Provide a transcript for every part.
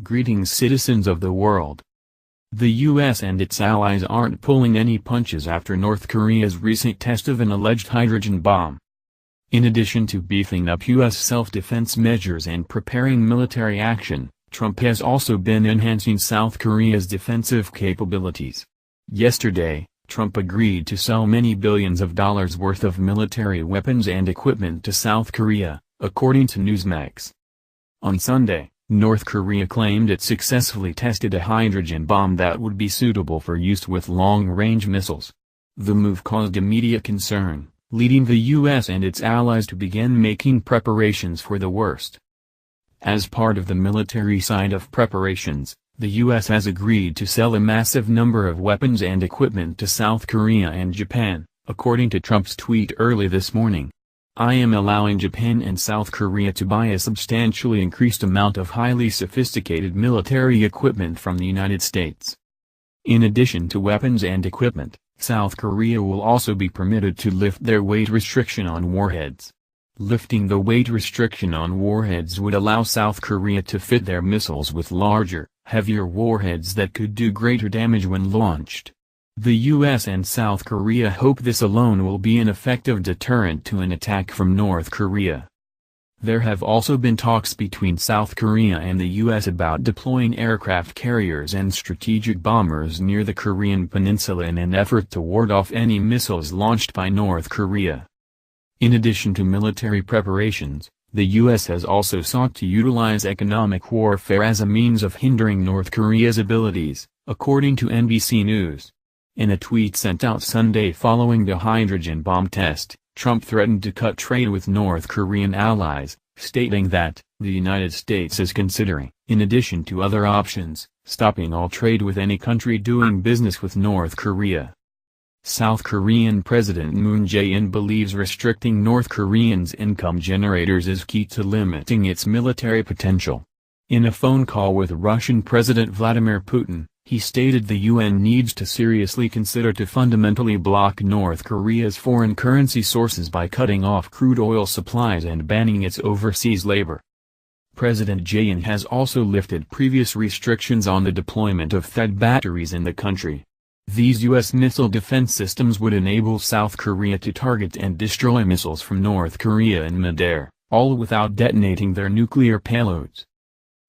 Greetings, citizens of the world. The US and its allies aren't pulling any punches after North Korea's recent test of an alleged hydrogen bomb. In addition to beefing up US self-defense measures and preparing military action, Trump has also been enhancing South Korea's defensive capabilities. Yesterday, Trump agreed to sell many billions of dollars worth of military weapons and equipment to South Korea, according to Newsmax. On Sunday, North Korea claimed it successfully tested a hydrogen bomb that would be suitable for use with long-range missiles. The move caused immediate concern, leading the US and its allies to begin making preparations for the worst. As part of the military side of preparations, the US has agreed to sell a massive number of weapons and equipment to South Korea and Japan, according to Trump's tweet early this morning. "I am allowing Japan and South Korea to buy a substantially increased amount of highly sophisticated military equipment from the United States." In addition to weapons and equipment, South Korea will also be permitted to lift their weight restriction on warheads. Lifting the weight restriction on warheads would allow South Korea to fit their missiles with larger, heavier warheads that could do greater damage when launched. The US and South Korea hope this alone will be an effective deterrent to an attack from North Korea. There have also been talks between South Korea and the US about deploying aircraft carriers and strategic bombers near the Korean peninsula in an effort to ward off any missiles launched by North Korea. In addition to military preparations, the US has also sought to utilize economic warfare as a means of hindering North Korea's abilities, according to NBC News. In a tweet sent out Sunday following the hydrogen bomb test, Trump threatened to cut trade with North Korean allies, stating that the United States is considering, in addition to other options, stopping all trade with any country doing business with North Korea. South Korean President Moon Jae-in believes restricting North Koreans' income generators is key to limiting its military potential. In a phone call with Russian President Vladimir Putin, he stated the UN needs to seriously consider to fundamentally block North Korea's foreign currency sources by cutting off crude oil supplies and banning its overseas labor. President Jae-in has also lifted previous restrictions on the deployment of THAAD batteries in the country. These U.S. missile defense systems would enable South Korea to target and destroy missiles from North Korea in midair, all without detonating their nuclear payloads.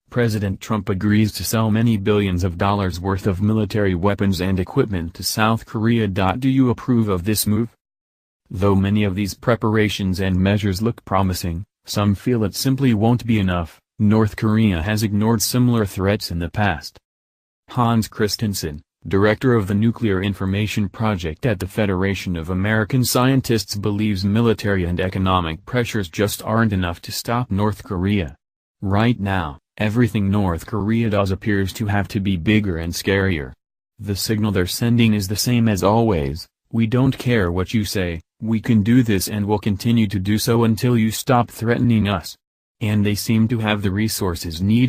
President Trump agrees to sell many billions of dollars worth of military weapons and equipment to South Korea. Do you approve of this move? Though many of these preparations and measures look promising, some feel it simply won't be enough. North Korea has ignored similar threats in the past. Hans Christensen, director of the Nuclear Information Project at the Federation of American Scientists, believes military and economic pressures just aren't enough to stop North Korea. Right now, everything North Korea does appears to have to be bigger and scarier. The signal they're sending is the same as always: we don't care what you say, we can do this and will continue to do so until you stop threatening us. And they seem to have the resources needed